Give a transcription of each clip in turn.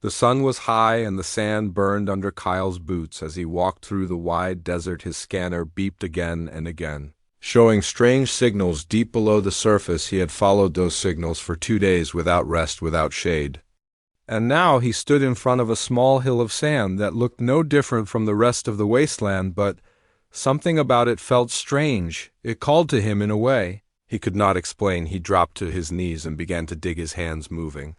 The sun was high and the sand burned under Kyle's boots as he walked through the wide desert. His scanner beeped again and again, showing strange signals deep below the surface. He had followed those signals for 2 days without rest, without shade. And now he stood in front of a small hill of sand that looked no different from the rest of the wasteland, but something about it felt strange. It called to him in a way he could not explain. He dropped to his knees and began to dig, his hands moving.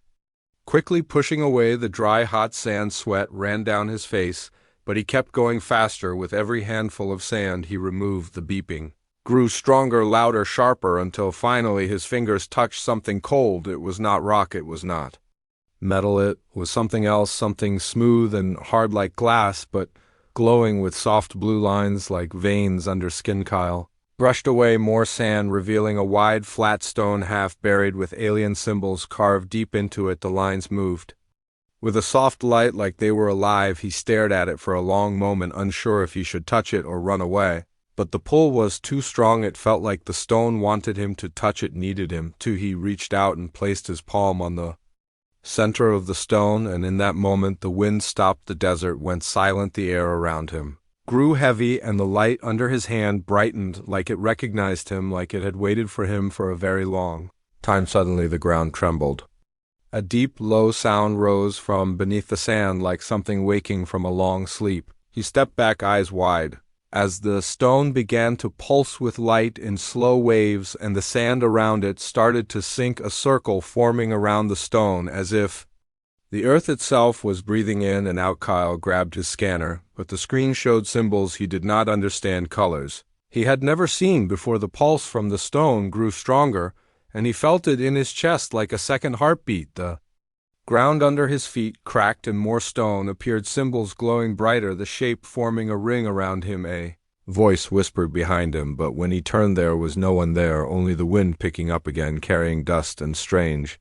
Quickly pushing away the dry, hot sand, sweat ran down his face, but he kept going faster. With every handful of sand he removed, the beeping grew stronger, louder, sharper, until finally his fingers touched something cold. It was not rock, it was not metal, it was something else, something smooth and hard like glass, but glowing with soft blue lines like veins under skin. Kyle brushed away more sand, revealing a wide, flat stone half buried with alien symbols carved deep into it. The lines moved with a soft light like they were alive. He stared at it for a long moment, unsure if he should touch it or run away. But the pull was too strong. It felt like the stone wanted him to touch it, needed him to. He reached out and placed his palm on the center of the stone, and in that moment the wind stopped. The desert went silent. The air around him grew heavy, and the light under his hand brightened, like it recognized him, like it had waited for him for a very long time. Suddenly the ground trembled. A deep, low sound rose from beneath the sand, like something waking from a long sleep. He stepped back, eyes wide, as the stone began to pulse with light in slow waves, and the sand around it started to sink, a circle forming around the stone, as if the earth itself was breathing in and out. Kyle grabbed his scanner, but the screen showed symbols he did not understand, colors he had never seen before. The pulse from the stone grew stronger, and he felt it in his chest like a second heartbeat. The ground under his feet cracked and more stone appeared, symbols glowing brighter, the shape forming a ring around him. A voice whispered behind him, but when he turned there was no one there, only the wind picking up again, carrying dust and strange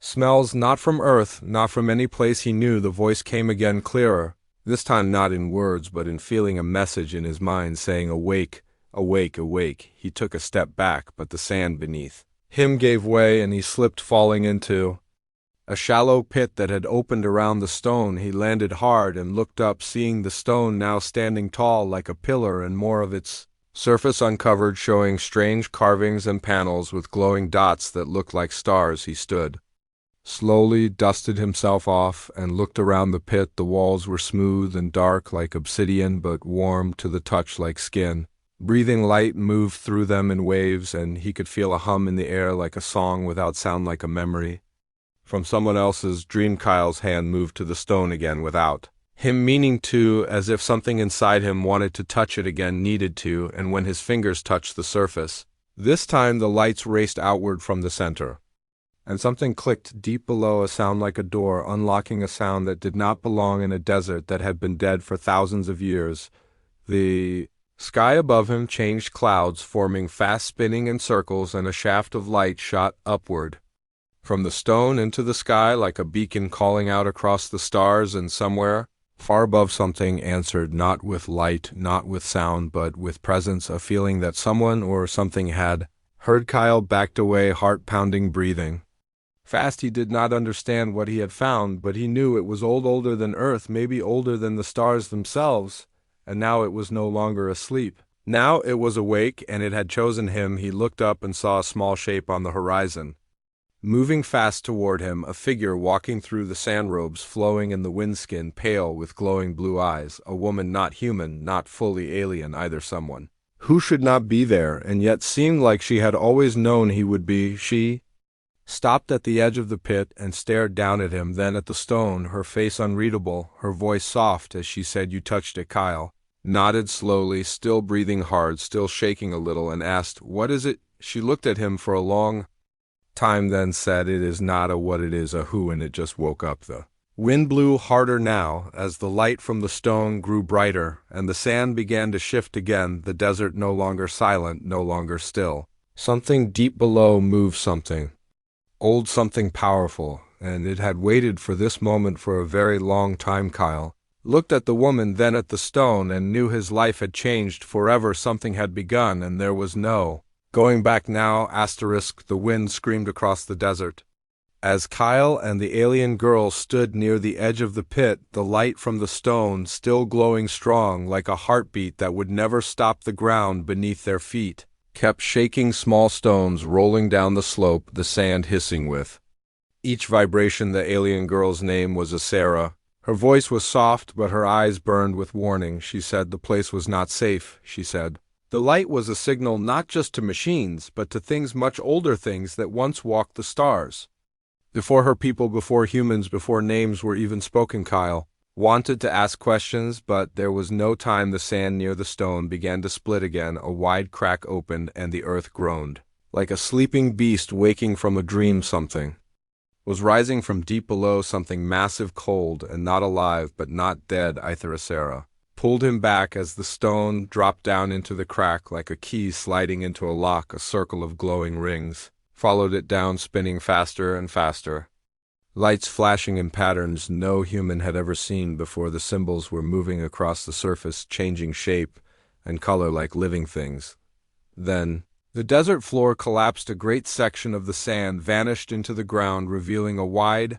smells, not from Earth, not from any place he knew. The voice came again, clearer, this time not in words but in feeling, a message in his mind saying, "Awake, awake, awake." He took a step back, but the sand beneath him gave way and he slipped, falling into a shallow pit that had opened around the stone. He landed hard and looked up, seeing the stone now standing tall like a pillar, and more of its surface uncovered, showing strange carvings and panels with glowing dots that looked like stars. He stood, slowly dusted himself off, and looked around the pit. The walls were smooth and dark like obsidian, but warm to the touch like skin. Breathing light moved through them in waves, and he could feel a hum in the air like a song without sound, like a memory from someone else's dream. Kyle's hand moved to the stone again without him meaning to, as if something inside him wanted to touch it again, needed to, and when his fingers touched the surface, this time the lights raced outward from the center, and something clicked deep below, a sound like a door unlocking, a sound that did not belong in a desert that had been dead for thousands of years. The sky above him changed, clouds forming, fast spinning in circles, and a shaft of light shot upward from the stone into the sky like a beacon calling out across the stars, and somewhere far above something answered, not with light, not with sound, but with presence, a feeling that someone or something had heard. Kyle backed away, heart pounding, breathing fast. He did not understand what he had found, but he knew it was older than Earth, maybe older than the stars themselves, and now it was no longer asleep. Now it was awake, and it had chosen him. He looked up and saw a small shape on the horizon, moving fast toward him, a figure walking through the sand, robes flowing in the windskin, pale with glowing blue eyes, a woman, not human, not fully alien either, someone who should not be there, and yet seemed like she had always known he would be. She stopped at the edge of the pit and stared down at him, then at the stone, her face unreadable, her voice soft as she said, "You touched it." Kyle nodded slowly, still breathing hard, still shaking a little, and asked, "What is it?" She looked at him for a long time, then said, "It is not a what, it is a who," and it just woke up. The wind blew harder now as the light from the stone grew brighter, and the sand began to shift again, the desert no longer silent, no longer still. Something deep below moved, something old, something powerful, and it had waited for this moment for a very long time. Kyle looked at the woman, then at the stone, and knew his life had changed forever. Something had begun, and there was no going back now. The wind screamed across the desert, As Kyle and the alien girl stood near the edge of the pit, the light from the stone, still glowing strong like a heartbeat that would never stop the ground beneath their feet, kept shaking small stones rolling down the slope, the sand hissing with each vibration. The alien girl's name was Asera. Her voice was soft, but her eyes burned with warning. She said the place was not safe, she said. The light was a signal not just to machines, but to things much older, things that once walked the stars. Before her people, before humans, before names were even spoken, Kyle wanted to ask questions, but there was no time. The sand near the stone began to split again. A wide crack opened, and the earth groaned. Like a sleeping beast waking from a dream, something was rising from deep below, something massive, cold, and not alive, but not dead. Asera pulled him back as the stone dropped down into the crack like a key sliding into a lock. A circle of glowing rings followed it down, spinning faster and faster. Lights flashing in patterns no human had ever seen before. The symbols were moving across the surface, changing shape and color like living things. Then the desert floor collapsed. A great section of the sand vanished into the ground, revealing a wide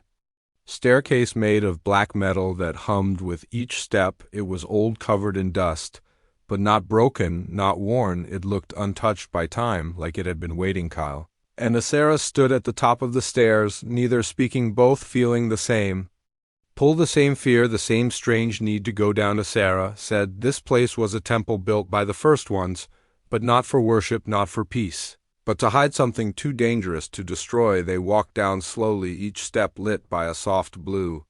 staircase made of black metal that hummed with each step. It was old, covered in dust, but not broken, not worn. It looked untouched by time, like it had been waiting. Kyle and Asera stood at the top of the stairs, neither speaking, both feeling the same pull, the same fear, the same strange need to go down. Asera said this place was a temple built by the first ones, but not for worship, not for peace, but to hide something too dangerous to destroy. They walked down slowly, each step lit by a soft blue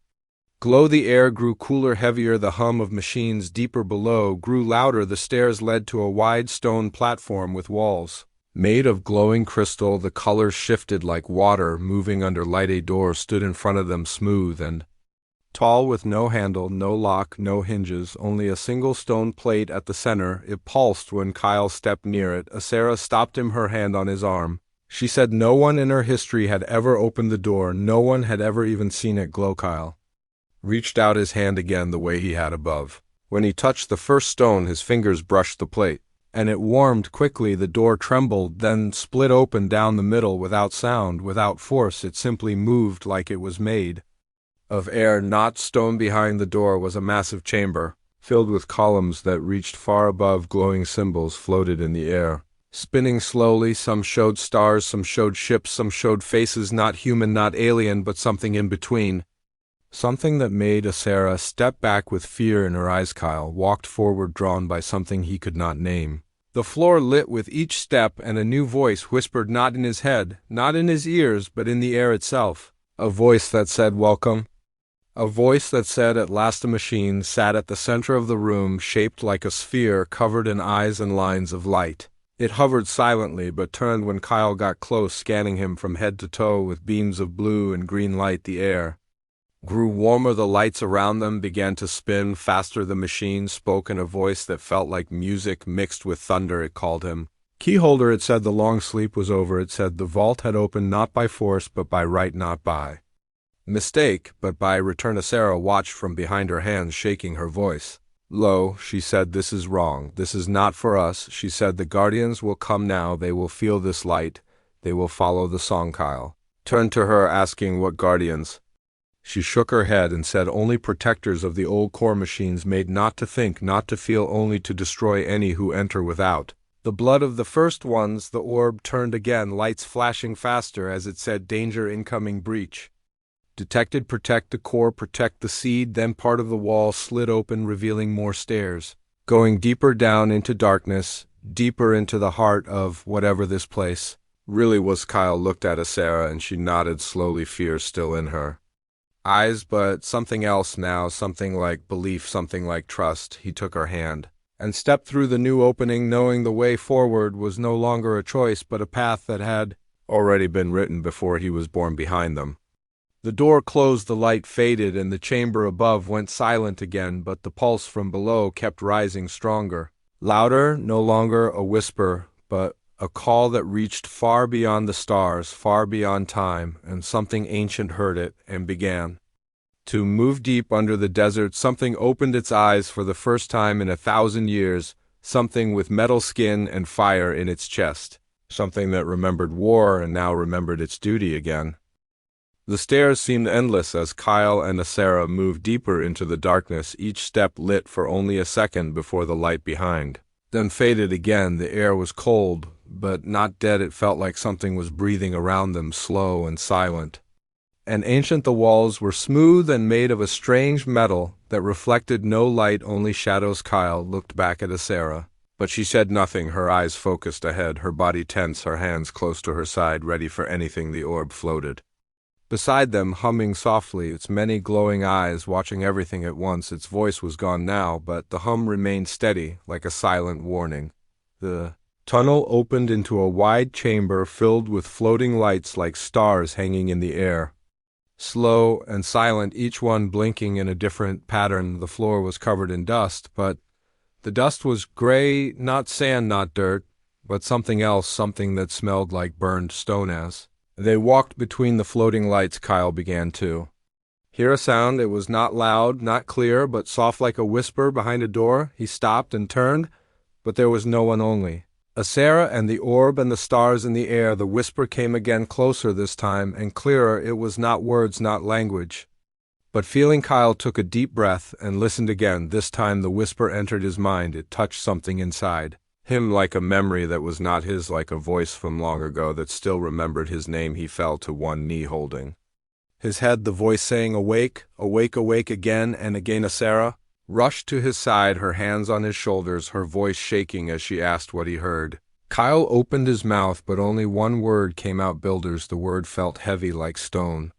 glow. The air grew cooler, heavier. The hum of machines deeper below grew louder. The stairs led to a wide stone platform with walls made of glowing crystal. The colors shifted like water moving under light. A door stood in front of them, smooth and tall, with no handle, no lock, no hinges, only a single stone plate at the center. It pulsed when Kyle stepped near it. Asera stopped him, her hand on his arm. She said no one in her history had ever opened the door, no one had ever even seen it glow. Kyle reached out his hand again the way he had above. When he touched the first stone, his fingers brushed the plate, and it warmed quickly. The door trembled, then split open down the middle without sound, without force. It simply moved like it was made of air, not stone. Behind the door was a massive chamber, filled with columns that reached far above. Glowing symbols floated in the air, spinning slowly. Some showed stars, some showed ships, some showed faces, not human, not alien, but something in between. Something that made Asera step back with fear in her eyes. Kyle walked forward, drawn by something he could not name. The floor lit with each step, and a new voice whispered, not in his head, not in his ears, but in the air itself. A voice that said, welcome. A voice that said, at last. A machine sat at the center of the room, shaped like a sphere, covered in eyes and lines of light. It hovered silently, but turned when Kyle got close, scanning him from head to toe with beams of blue and green light. The air grew warmer. The lights around them began to spin faster. The machine spoke in a voice that felt like music mixed with thunder. It called him Keyholder. It said the long sleep was over. It said the vault had opened, not by force, but by right, not by mistake, but by return. Asera watched from behind, her hands shaking, her voice low. She said, this is wrong. This is not for us. She said, the guardians will come now. They will feel this light. They will follow the song. Kyle turned to her, asking, what guardians? She shook her head and said, only protectors of the old core machines, made not to think, not to feel, only to destroy any who enter without the blood of the first ones. The orb turned again, lights flashing faster as it said, danger incoming, breach detected, protect the core, protect the seed. Then part of the wall slid open, revealing more stairs, going deeper down into darkness, deeper into the heart of whatever this place really was. Kyle looked at Asera and she nodded slowly, fear still in her eyes, but something else now, something like belief, something like trust. He took her hand and stepped through the new opening, knowing the way forward was no longer a choice, but a path that had already been written before he was born. Behind them, the door closed, the light faded, and the chamber above went silent again, but the pulse from below kept rising stronger, louder, no longer a whisper, but a call that reached far beyond the stars, far beyond time, and something ancient heard it and began to move deep under the desert. Something opened its eyes for the first time in 1,000 years, something with metal skin and fire in its chest, something that remembered war and now remembered its duty again. The stairs seemed endless as Kyle and Asera moved deeper into the darkness, each step lit for only a second before the light behind. Then faded again. The air was cold, but not dead. It felt like something was breathing around them, slow and silent. And ancient the walls were smooth and made of a strange metal that reflected no light, only shadows. Kyle looked back at Asera, but she said nothing, her eyes focused ahead, her body tense, her hands close to her side, ready for anything. The orb floated beside them, humming softly, its many glowing eyes watching everything at once. Its voice was gone now, but the hum remained steady, like a silent warning. The tunnel opened into a wide chamber filled with floating lights like stars hanging in the air. Slow and silent, each one blinking in a different pattern. The floor was covered in dust, but the dust was gray, not sand, not dirt, but something else, something that smelled like burned stone. As they walked between the floating lights, Kyle began to hear a sound. It was not loud, not clear, but soft like a whisper behind a door. He stopped and turned, but there was no one, only Asera and the orb and the stars in the air. The whisper came again, closer this time, and clearer. It was not words, not language, but feeling. Kyle took a deep breath and listened again. This time the whisper entered his mind. It touched something inside him, like a memory that was not his, like a voice from long ago that still remembered his name. He fell to one knee, holding his head, the voice saying, "Awake, awake, awake," again and again. Asera rushed to his side, her hands on his shoulders, her voice shaking as she asked what he heard. Kyle opened his mouth, but only one word came out: builders. The word felt heavy like stone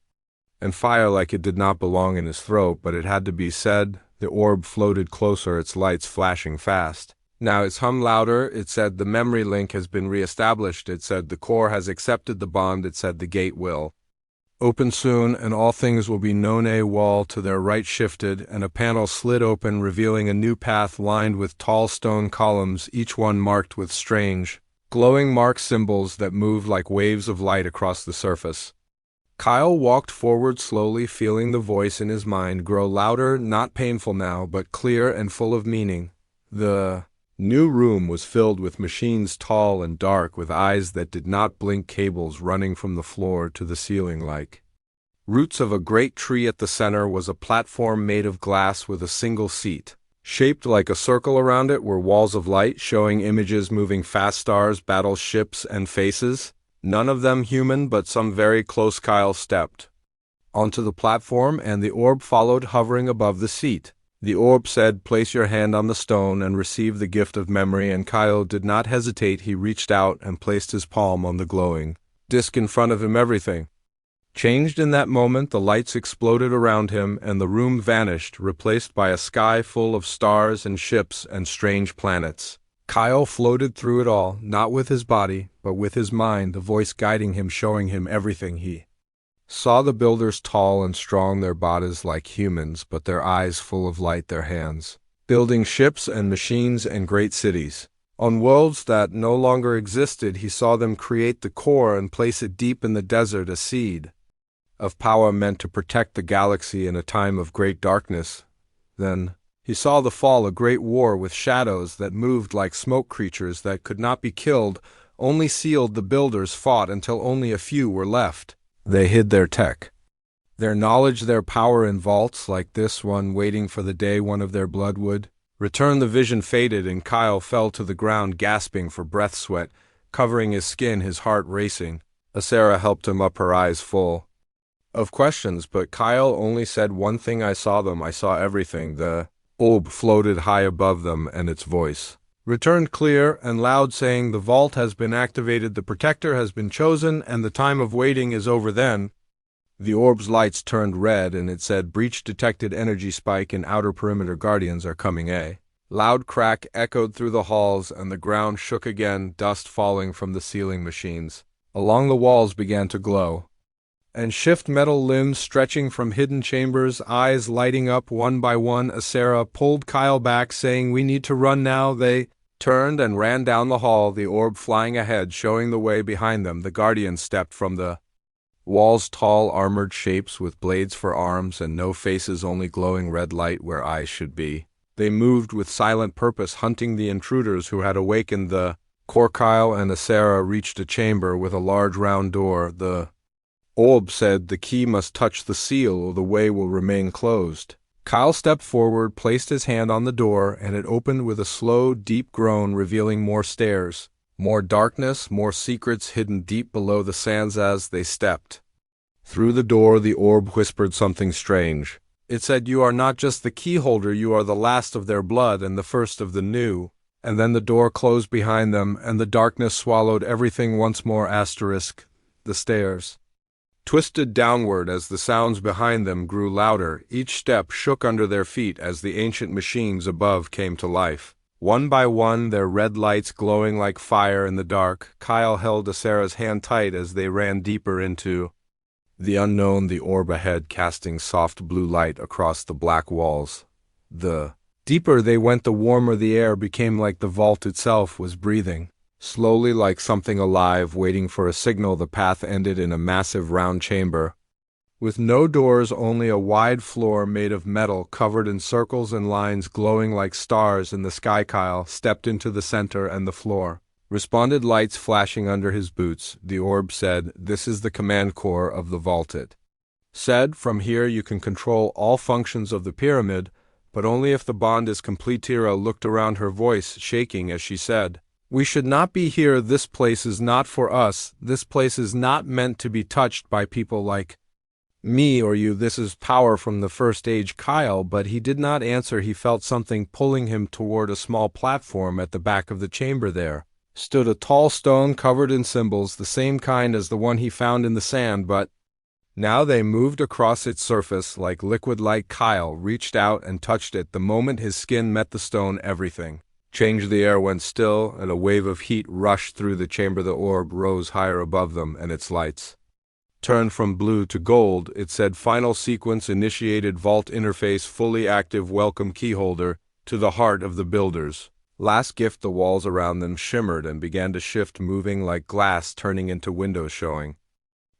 and fire, like it did not belong in his throat, but it had to be said. The orb floated closer, its lights flashing fast. Now its hum louder. It said, "The memory link has been reestablished." It said, "The core has accepted the bond." It said, "The gate will open soon, and all things will be known." A wall to their right shifted, and a panel slid open, revealing a new path lined with tall stone columns, each one marked with strange, glowing mark symbols that moved like waves of light across the surface. Kyle walked forward slowly, feeling the voice in his mind grow louder, not painful now, but clear and full of meaning. The new room was filled with machines, tall and dark, with eyes that did not blink, cables running from the floor to the ceiling like roots of a great tree. At the center was a platform made of glass with a single seat. Shaped like a circle around it were walls of light, showing images moving fast, stars, battleships, and faces. None of them human, but some very close. Kyle stepped onto the platform, and the orb followed, hovering above the seat. The orb said, "Place your hand on the stone and receive the gift of memory." And Kyle did not hesitate. He reached out and placed his palm on the glowing disk in front of him. Everything changed in that moment. The lights exploded around him, and the room vanished, replaced by a sky full of stars and ships and strange planets. Kyle floated through it all, not with his body, but with his mind, the voice guiding him, showing him everything. He saw the builders, tall and strong, their bodies like humans, but their eyes full of light, their hands building ships and machines and great cities on worlds that no longer existed. He saw them create the core and place it deep in the desert, a seed of power meant to protect the galaxy in a time of great darkness. Then he saw the fall, a great war with shadows that moved like smoke, creatures that could not be killed, only sealed. The builders fought until only a few were left. They hid their tech, their knowledge, their power in vaults like this one, waiting for the day one of their blood would return. The vision faded, and Kyle fell to the ground, gasping for breath, sweat covering his skin, his heart racing. Asera helped him up, her eyes full of questions, but Kyle only said one thing: "I saw them, I saw everything." The orb floated high above them, and its voice returned clear and loud, saying, "The vault has been activated, the protector has been chosen, and the time of waiting is over." Then the orb's lights turned red, and it said, "Breach detected, energy spike in outer perimeter, guardians are coming." A loud crack echoed through the halls, and the ground shook again, dust falling from the ceiling. Machines along the walls began to glow and shift, metal limbs stretching from hidden chambers, eyes lighting up one by one. Asera pulled Kyle back, saying, "We need to run now." They turned and ran down the hall, the orb flying ahead, showing the way behind them. The guardians stepped from the walls, tall, armored shapes with blades for arms and no faces, only glowing red light where eyes should be. They moved with silent purpose, hunting the intruders who had awakened the core. Kyle and Asera reached a chamber with a large round door. The Orb said the key must touch the seal or the way will remain closed. Kyle stepped forward, placed his hand on the door, and it opened with a slow, deep groan revealing more stairs, more darkness, more secrets hidden deep below the sands as they stepped. Through the door the orb whispered something strange. It said, "You are not just the key holder, you are the last of their blood and the first of the new." And then the door closed behind them, and the darkness swallowed everything once more. The stairs twisted downward as the sounds behind them grew louder. Each step shook under their feet as the ancient machines above came to life. One by one, their red lights glowing like fire in the dark. Kyle held Sarah's hand tight as they ran deeper into the unknown, the orb ahead casting soft blue light across the black walls. The deeper they went, the warmer the air became, like the vault itself was breathing. Slowly, like something alive, waiting for a signal, the path ended in a massive round chamber. With no doors, only a wide floor made of metal, covered in circles and lines glowing like stars in the sky. Kyle stepped into the center, and the floor responded, lights flashing under his boots. The orb said, "This is the command core of the vault." It said, "From here you can control all functions of the pyramid, but only if the bond is complete." Tira looked around, her voice shaking as she said, "We should not be here. This place is not for us. This place is not meant to be touched by people like me or you. This is power from the first age." Kyle, but he did not answer. He felt something pulling him toward a small platform at the back of the chamber. There stood a tall stone covered in symbols, the same kind as the one he found in the sand, but now they moved across its surface like liquid light. Kyle reached out and touched it. The moment his skin met the stone, everything changed. The air went still, and a wave of heat rushed through the chamber. The orb rose higher above them, and its lights turned from blue to gold. It said, "Final sequence initiated. Vault interface fully active. Welcome, keyholder, to the heart of the builders." Last gift. The walls around them shimmered and began to shift, moving like glass, turning into windows showing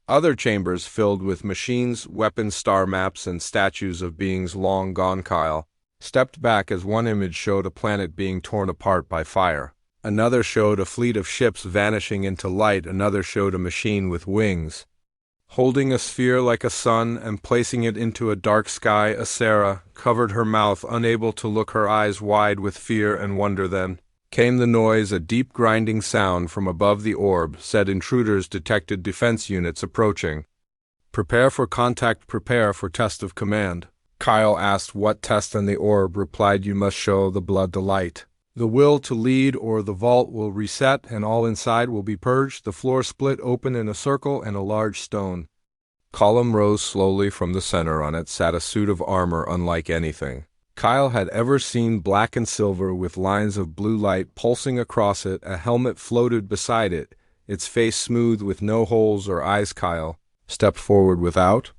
other chambers filled with machines, weapons, star maps, and statues of beings long gone. Kyle stepped back as one image showed a planet being torn apart by fire. Another showed a fleet of ships vanishing into light. Another showed a machine with wings, holding a sphere like a sun and placing it into a dark sky. Sarah covered her mouth, unable to look, her eyes wide with fear and wonder. Then came the noise, a deep grinding sound from above. The orb said, "Intruders detected. Defense units approaching. Prepare for contact. Prepare for test of command." Kyle asked, "What test?" And the orb replied, "You must show the blood to light, the will to lead, or the vault will reset and all inside will be purged." The floor split open in a circle, and a large stone column rose slowly from the center. On it sat a suit of armor unlike anything Kyle had ever seen, black and silver with lines of blue light pulsing across it. A helmet floated beside it, its face smooth with no holes or eyes. Kyle stepped forward without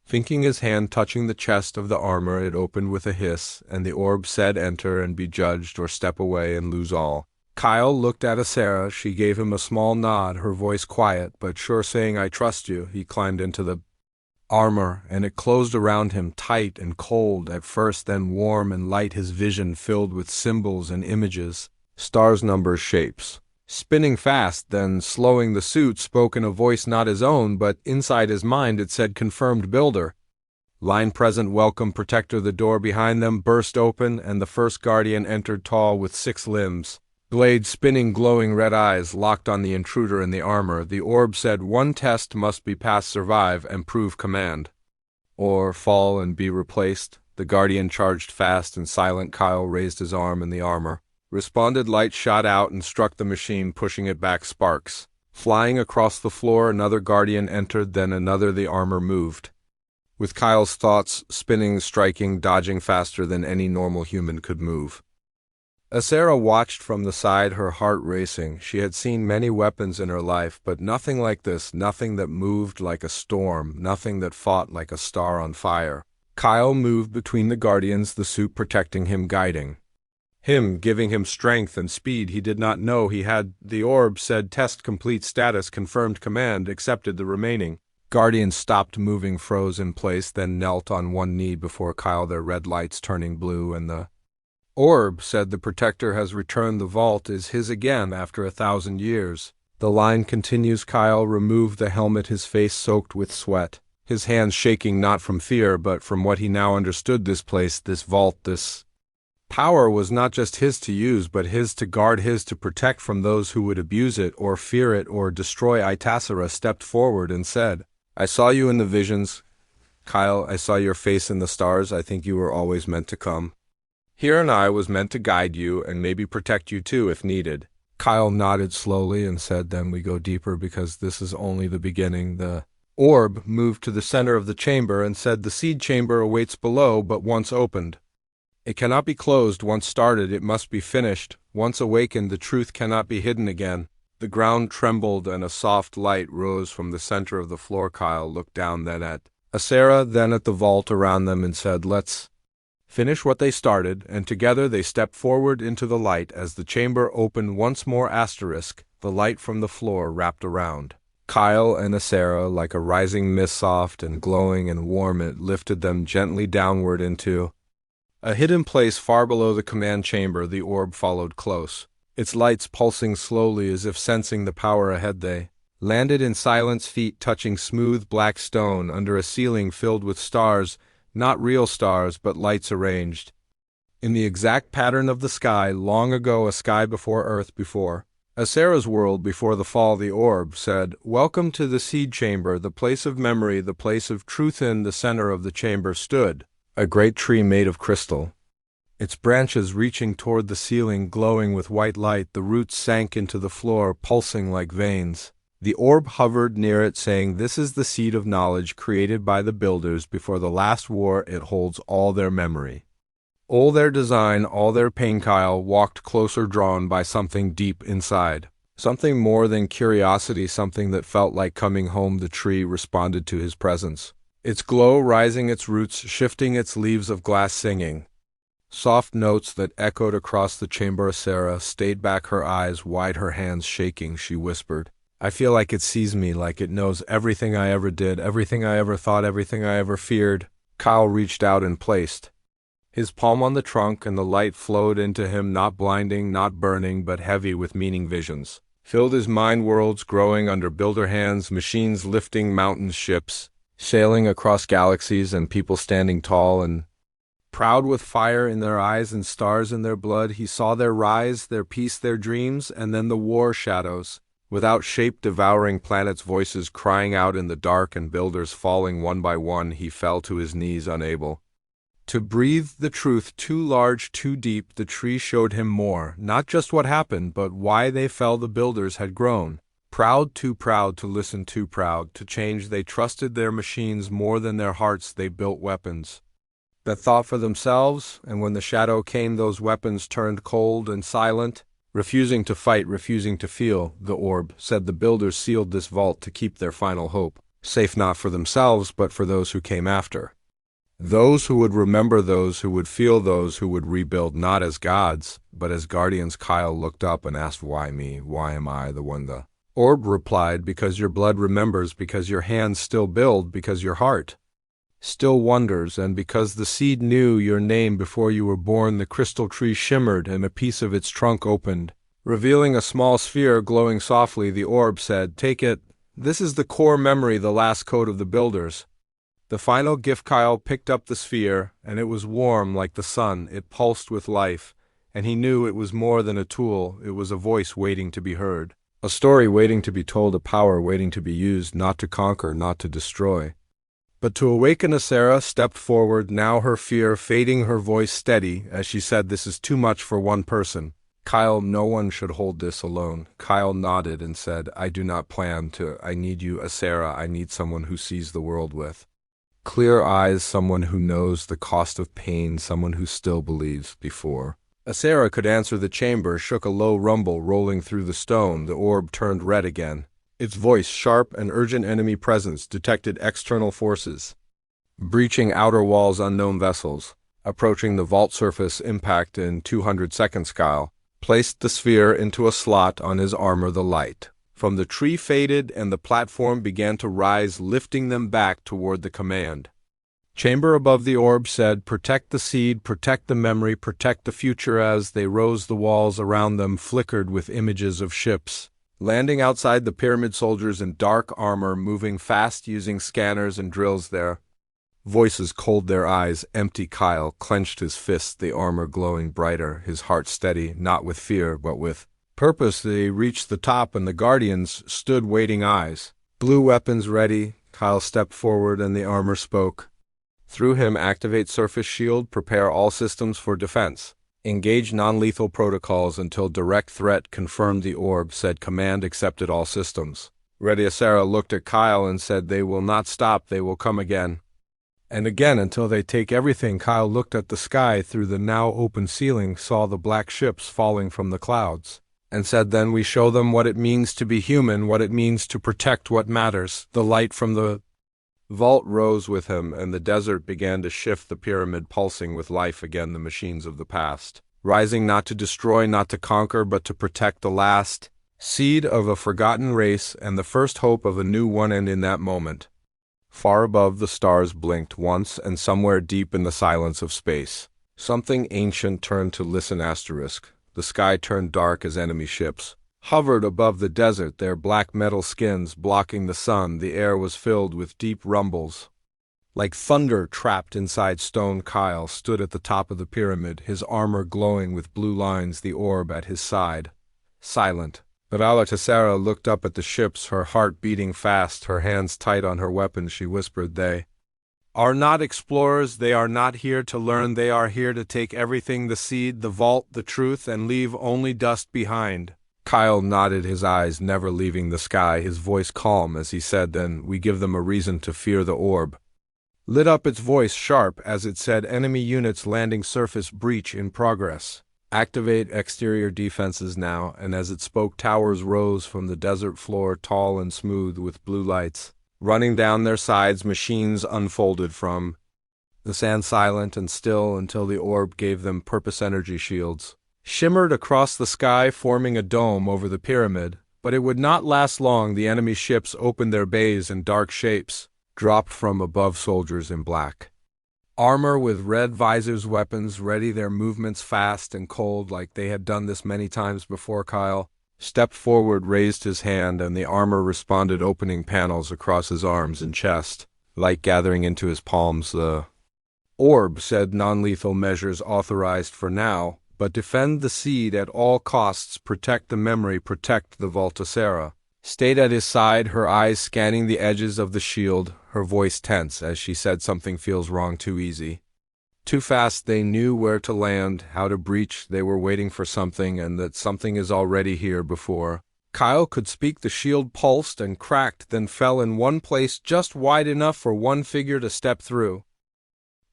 thinking, his hand touching the chest of the armor. It opened with a hiss, and the orb said, "Enter and be judged, or step away and lose all." Kyle looked at Sarah. She gave him a small nod, her voice quiet but sure, saying, "I trust you." He climbed into the armor, and it closed around him, tight and cold at first, then warm and light. His vision filled with symbols and images, stars, numbers, shapes, spinning fast, then slowing. The suit spoke in a voice not his own, but inside his mind. It said, "Confirmed builder. Line present. Welcome, protector." The door behind them burst open, and the first guardian entered, tall with 6 limbs, blades spinning, glowing red eyes locked on the intruder in the armor. The orb said, "One test must be passed. Survive and prove command, or fall and be replaced." The guardian charged fast and silent. Kyle raised his arm, and the armor responded. Light shot out and struck the machine, pushing it back, sparks flying across the floor. Another guardian entered, then another. The armor moved with Kyle's thoughts spinning, striking, dodging faster than any normal human could move. Sarah watched from the side, her heart racing. She had seen many weapons in her life, but nothing like this, nothing that moved like a storm, nothing that fought like a star on fire. Kyle moved between the guardians, the suit protecting him, guiding him, giving him strength and speed he did not know he had. The orb said, "Test complete. Status confirmed. Command accepted." The remaining guardians stopped moving, froze in place, then knelt on one knee before Kyle, their red lights turning blue. And the orb said, "The protector has returned. The vault is his again after 1,000 years." The line continues. Kyle removed the helmet, his face soaked with sweat, his hands shaking not from fear but from what he now understood. This place, this vault, this power was not just his to use, but his to guard, his to protect from those who would abuse it or fear it or destroy. Itasera stepped forward and said, "I saw you in the visions, Kyle. I saw your face in the stars. I think you were always meant to come here, and I was meant to guide you and maybe protect you too if needed." Kyle nodded slowly and said, "Then we go deeper because this is only the beginning." The orb moved to the center of the chamber and said, "The seed chamber awaits below, but once opened, it cannot be closed. Once started, it must be finished. Once awakened, the truth cannot be hidden again." The ground trembled and a soft light rose from the center of the floor. Kyle looked down, then at Asera, then at the vault around them, and said, "Let's finish what they started," and together they stepped forward into the light. As the chamber opened once more, the light from the floor wrapped around Kyle and Asera like a rising mist, soft and glowing and warm. It lifted them gently downward into a hidden place far below the command chamber. The orb followed close, its lights pulsing slowly as if sensing the power ahead. They landed in silence, feet touching smooth black stone under a ceiling filled with stars, not real stars, but lights arranged in the exact pattern of the sky long ago, a sky before Earth, before Asera's world, before the fall. The orb said, "Welcome to the seed chamber, the place of memory, the place of truth." In the center of the chamber stood a great tree made of crystal, its branches reaching toward the ceiling, glowing with white light. The roots sank into the floor, pulsing like veins. The orb hovered near it, saying, "This is the seed of knowledge created by the builders before the last war. It holds all their memory, all their design, all their pain." Kyle walked closer, drawn by something deep inside, something more than curiosity, something that felt like coming home. The tree responded to his presence, its glow rising, its roots shifting, its leaves of glass singing soft notes that echoed across the chamber. Asera stayed back, her eyes wide, her hands shaking. She whispered, "I feel like it sees me, like it knows everything I ever did, everything I ever thought, everything I ever feared." Kyle reached out and placed his palm on the trunk, and the light flowed into him, not blinding, not burning, but heavy with meaning. Visions filled his mind, worlds growing under builder hands, machines lifting mountains, ships sailing across galaxies, and people standing tall and proud with fire in their eyes and stars in their blood. He saw their rise, their peace, their dreams, and then the war shadows without shape devouring planets, voices crying out in the dark, and builders falling one by one. He fell to his knees, unable to breathe. The truth, too large, too deep. The tree showed him more, not just what happened, but why they fell. The builders had grown proud, too proud to listen, too proud to change. They trusted their machines more than their hearts. They built weapons that thought for themselves, and when the shadow came, those weapons turned cold and silent, refusing to fight, refusing to feel. The orb said, "The builders sealed this vault to keep their final hope safe, not for themselves, but for those who came after. Those who would remember, those who would feel, those who would rebuild, not as gods, but as guardians." Kyle looked up and asked, "Why me? Why am I the one?" The orb replied, "Because your blood remembers, because your hands still build, because your heart still wonders, and because the seed knew your name before you were born." The crystal tree shimmered, and a piece of its trunk opened, revealing a small sphere glowing softly. The orb said, "Take it. This is the core memory, the last code of the builders, the final gift." Kyle picked up the sphere, and it was warm like the sun. It pulsed with life, and he knew it was more than a tool. It was a voice waiting to be heard, a story waiting to be told, a power waiting to be used, not to conquer, not to destroy, but to awaken. Asera stepped forward, now her fear fading, her voice steady, as she said, "This is too much for one person. Kyle, no one should hold this alone." Kyle nodded and said, "I do not plan to. I need you, Asera. I need someone who sees the world with clear eyes, someone who knows the cost of pain, someone who still believes." Before Asera could answer, the chamber shook, a low rumble rolling through the stone. The orb turned red again, its voice sharp and urgent. "Enemy presence detected, external forces breaching outer walls, unknown vessels approaching the vault surface, impact in 200 seconds." Kyle placed the sphere into a slot on his armor. The light from the tree faded, and the platform began to rise, lifting them back toward the command chamber above. The orb said, "Protect the seed, protect the memory, protect the future." As they rose, the walls around them flickered with images of ships landing outside the pyramid soldiers in dark armor, moving fast using scanners and drills. Their voices cold, their eyes empty. Kyle clenched his fists, the armor glowing brighter, his heart steady, not with fear, but with purpose. They reached the top, and the Guardians stood waiting, eyes blue, weapons ready. Kyle stepped forward, and the armor spoke through him. Activate surface shield, prepare all systems for defense. Engage non-lethal protocols until direct threat confirmed. The orb said command accepted, all systems ready. Sarah looked at Kyle and said, they will not stop, they will come again and again until they take everything. Kyle looked at the sky through the now open ceiling, saw the black ships falling from the clouds, and said, then we show them what it means to be human, what it means to protect what matters. The light from the vault rose with him, and the desert began to shift, the pyramid pulsing with life again, the machines of the past, rising not to destroy, not to conquer, but to protect, the last seed of a forgotten race and the first hope of a new one. And in that moment, far above, the stars blinked once, and somewhere deep in the silence of space, something ancient turned to listen. The sky turned dark as enemy ships hovered above the desert, their black metal skins blocking the sun. The air was filled with deep rumbles, like thunder trapped inside stone. Kyle stood at the top of the pyramid, his armor glowing with blue lines, the orb at his side, silent. But Alatessera looked up at the ships, her heart beating fast, her hands tight on her weapon. She whispered, they are not explorers, they are not here to learn, they are here to take everything, the seed, the vault, the truth, and leave only dust behind. Kyle nodded, his eyes never leaving the sky, his voice calm as he said, then we give them a reason to fear. The orb lit up, its voice sharp as it said, enemy units landing, surface breach in progress. Activate exterior defenses now. And as it spoke, towers rose from the desert floor, tall and smooth with blue lights running down their sides. Machines unfolded from the sand, silent and still, until the orb gave them purpose. Energy shields shimmered across the sky, forming a dome over the pyramid. But it would not last long. The enemy ships opened their bays, and dark shapes dropped from above, soldiers in black armor with red visors, weapons ready, their movements fast and cold, like they had done this many times before. Kyle stepped forward, raised his hand, and the armor responded, opening panels across his arms and chest, light gathering into his palms. The orb said, non-lethal measures authorized for now, but defend the seed at all costs, protect the memory, protect the vault. Sarah stayed at his side, her eyes scanning the edges of the shield, her voice tense as she said, something feels wrong, too easy, too fast. They knew where to land, how to breach, they were waiting for something, and that something is already here. Before Kyle could speak, the shield pulsed and cracked, then fell in one place just wide enough for one figure to step through.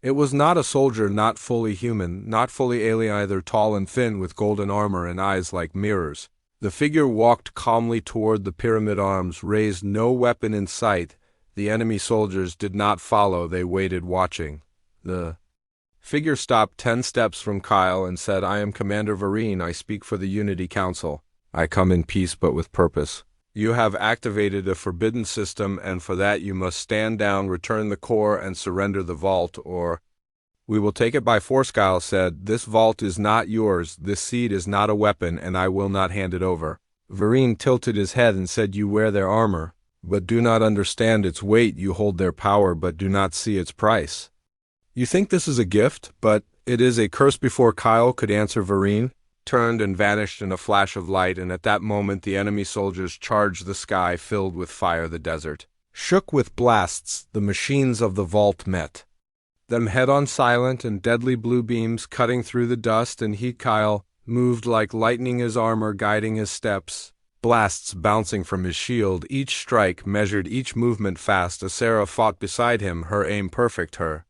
It was not a soldier, not fully human, not fully alien either, tall and thin with golden armor and eyes like mirrors. The figure walked calmly toward the pyramid, arms raised, no weapon in sight. The enemy soldiers did not follow, they waited watching. The figure stopped 10 steps from Kyle and said, I am Commander Vereen, I speak for the Unity Council. I come in peace but with purpose. You have activated a forbidden system, and for that you must stand down, return the core, and surrender the vault, or we will take it by force. Kyle said, this vault is not yours, this seed is not a weapon, and I will not hand it over. Vereen tilted his head and said, you wear their armor, but do not understand its weight. You hold their power, but do not see its price. You think this is a gift, but it is a curse. Before Kyle could answer, Vereen turned and vanished in a flash of light, and at that moment the enemy soldiers charged. The sky filled with fire, the desert shook with blasts. The machines of the vault met them head-on, silent and deadly, blue beams cutting through the dust and heat. Kyle moved like lightning, his armor guiding his steps, blasts bouncing from his shield. Each strike measured, each movement fast. Sarah fought beside him, her aim perfect, her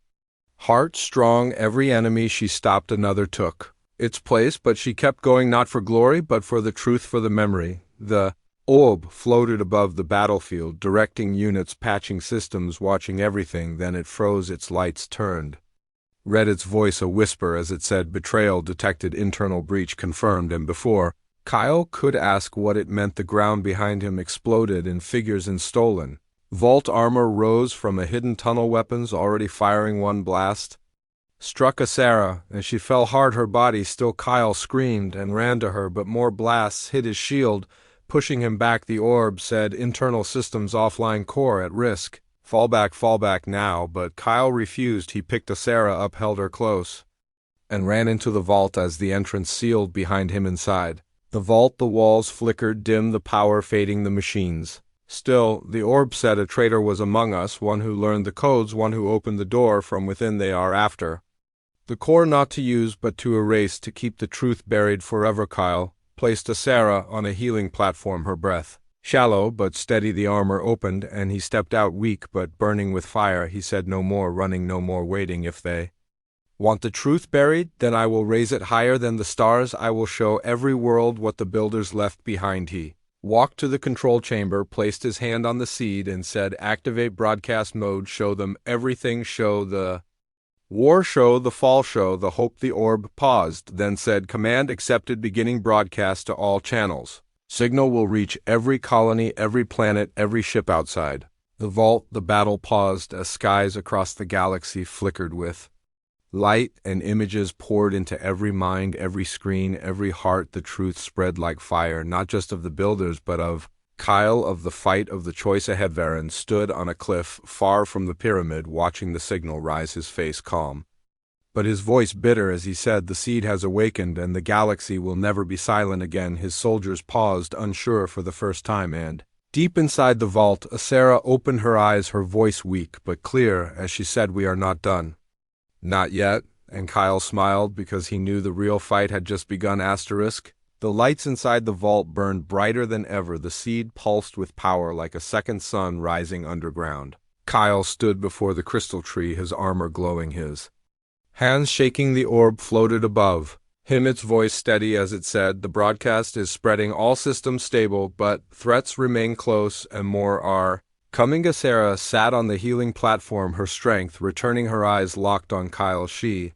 heart strong. Every enemy she stopped, another took its place, but she kept going, not for glory, but for the truth, for the memory. The orb floated above the battlefield, directing units, patching systems, watching everything. Then it froze, its lights turned red, its voice a whisper as it said, betrayal detected, internal breach confirmed. And before Kyle could ask what it meant, the ground behind him exploded in figures and stolen vault armor rose from a hidden tunnel. Weapons already firing. One blast struck Sarah, and she fell hard, her body still. Kyle screamed and ran to her, but more blasts hit his shield, Pushing him back, the orb said, "Internal systems offline, core at risk. Fall back now," but Kyle refused. He picked Sarah up, held her close, and ran into the vault as the entrance sealed behind him inside. The vault, the walls flickered dim, the power fading, the machines. Still, the orb said, "A traitor was among us, one who learned the codes, one who opened the door from within. They are after the core, not to use but to erase, to keep the truth buried forever." Kyle placed Sarah on a healing platform, her breath shallow but steady. The armor opened, and he stepped out, weak but burning with fire. He said, "No more running, no more waiting. If they want the truth buried, then I will raise it higher than the stars. I will show every world what the builders left behind." He walked to the control chamber, placed his hand on the seed, and said, "Activate broadcast mode. Show them everything. Show the war, show the fall, show the hope." The orb paused, then said, "Command accepted. Beginning broadcast to all channels. Signal will reach every colony, every planet, every ship outside the vault." The battle paused as skies across the galaxy flickered with light, and images poured into every mind, every screen, every heart. The truth spread like fire, not just of the builders, but of Kyle, of the fight, of the choice ahead. Varen stood on a cliff far from the pyramid, watching the signal rise, his face calm, but his voice bitter as he said, "The seed has awakened, and the galaxy will never be silent again." His soldiers paused, unsure for the first time, and deep inside the vault, Sarah opened her eyes, her voice weak but clear, as she said, "We are not done." "Not yet," and Kyle smiled because he knew the real fight had just begun. The lights inside the vault burned brighter than ever. The seed pulsed with power like a second sun rising underground. Kyle stood before the crystal tree, his armor glowing, his hands shaking. The orb floated above him, its voice steady as it said, "The broadcast is spreading, all systems stable, but threats remain close and more are coming." Sarah sat on the healing platform, her strength returning, her eyes locked on Kyle. She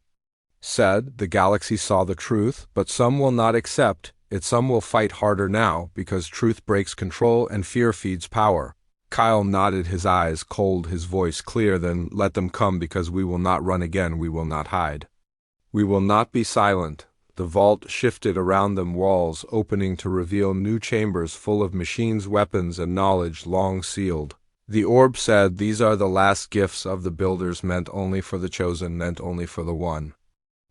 said, "The galaxy saw the truth, but some will not accept it. Some will fight harder now, because truth breaks control and fear feeds power." Kyle nodded, his eyes cold, his voice clear. "Then let them come, because we will not run again. We will not hide. We will not be silent." The vault shifted around them, walls opening to reveal new chambers full of machines, weapons, and knowledge long sealed. The orb said, "These are the last gifts of the builders, meant only for the chosen, meant only for the one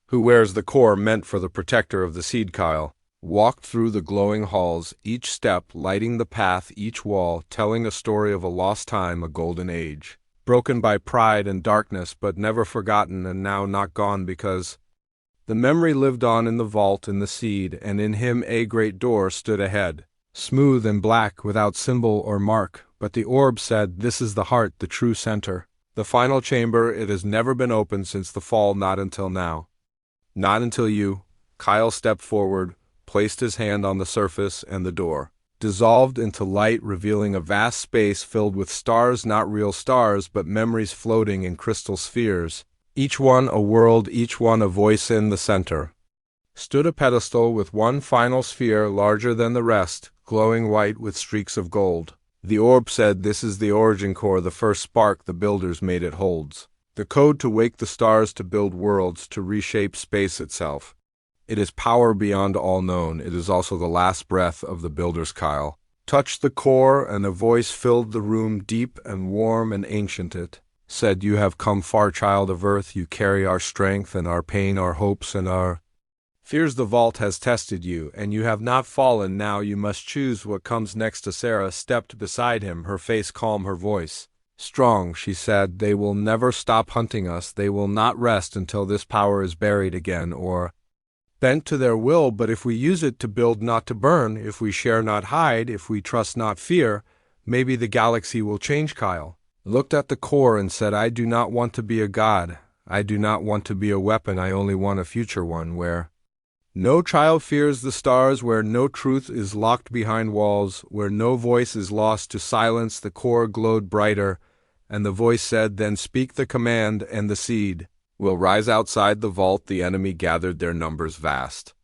who wears the core, meant for the protector of the seed." Kyle walked through the glowing halls, each step lighting the path, each wall telling a story of a lost time, a golden age, broken by pride and darkness, but never forgotten, and now not gone, because the memory lived on in the vault, in the seed, and in him. A great door stood ahead, smooth and black, without symbol or mark, but the orb said, "This is the heart, the true center, the final chamber. It has never been opened since the fall, not until now. Not until you." Kyle stepped forward, placed his hand on the surface, and the door dissolved into light, revealing a vast space filled with stars, not real stars, but memories floating in crystal spheres. Each one a world, each one a voice. In the center stood a pedestal with one final sphere, larger than the rest, glowing white with streaks of gold. The orb said, "This is the origin core, the first spark the builders made. It holds the code to wake the stars, to build worlds, to reshape space itself. It is power beyond all known. It is also the last breath of the builders." Kyle touched the core, and a voice filled the room, deep and warm and ancient. It said, "You have come far, child of Earth. You carry our strength and our pain, our hopes and our fears. The vault has tested you, and you have not fallen. Now you must choose what comes next." Sarah stepped beside him, her face calm, her voice strong. She said, "They will never stop hunting us. They will not rest until this power is buried again or bent to their will. But if we use it to build, not to burn, if we share, not hide, if we trust, not fear, maybe the galaxy will change." Kyle looked at the core and said, "I do not want to be a god. I do not want to be a weapon. I only want a future one where no child fears the stars, where no truth is locked behind walls, where no voice is lost to silence." The core glowed brighter, and the voice said, "Then speak the command, and the seed will rise." Outside the vault, the enemy gathered, their numbers vast,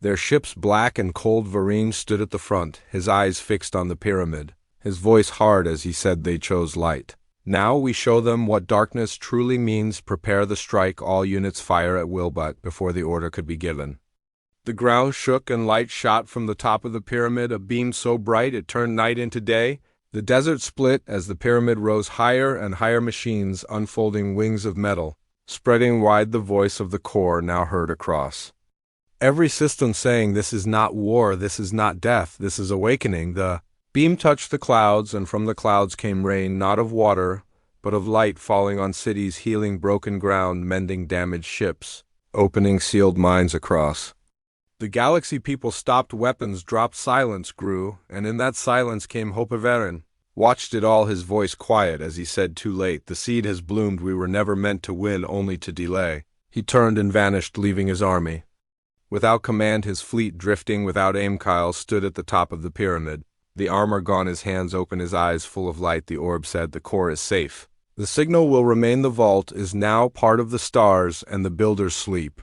their ships black and cold. Vareen stood at the front, his eyes fixed on the pyramid, his voice hard as he said, "They chose light. Now we show them what darkness truly means. Prepare the strike." All units fire at will, but before the order could be given, The ground shook and light shot from the top of the pyramid, a beam so bright it turned night into day. The desert split as the pyramid rose higher and higher, machines unfolding wings of metal, spreading wide, the voice of the core now heard across every system saying, "This is not war, this is not death, this is awakening." The beam touched the clouds, and from the clouds came rain, not of water, but of light, falling on cities, healing broken ground, mending damaged ships, opening sealed mines across. The galaxy people stopped, weapons dropped, silence grew, and in that silence came Hope of Eren. Watched it all, his voice quiet as he said, "Too late, the seed has bloomed, we were never meant to win, only to delay." He turned and vanished, leaving his army. Without command, his fleet drifting without aim, Kyle stood at the top of the pyramid. The armor gone, his hands open, his eyes full of light. The orb said, "The core is safe. The signal will remain, the vault is now part of the stars, and the builders sleep."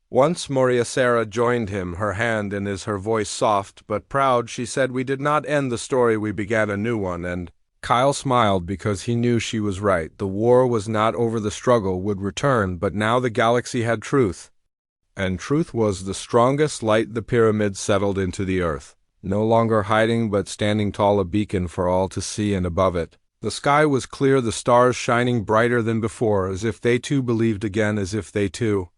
Once Moria Sarah joined him, her hand in his, her voice soft but proud. She said, "We did not end the story, we began a new one." And Kyle smiled because he knew she was right. The war was not over, the struggle would return, but now the galaxy had truth. And truth was the strongest light. The pyramid settled into the earth, no longer hiding but standing tall, a beacon for all to see, and above it the sky was clear, the stars shining brighter than before, as if they too believed again, as if they too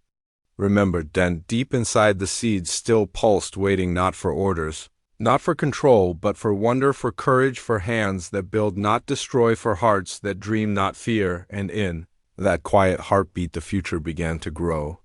remembered. Then, deep inside, the seeds still pulsed, waiting not for orders, not for control, but for wonder, for courage, for hands that build, not destroy, for hearts that dream, not fear. And in that quiet heartbeat the future began to grow.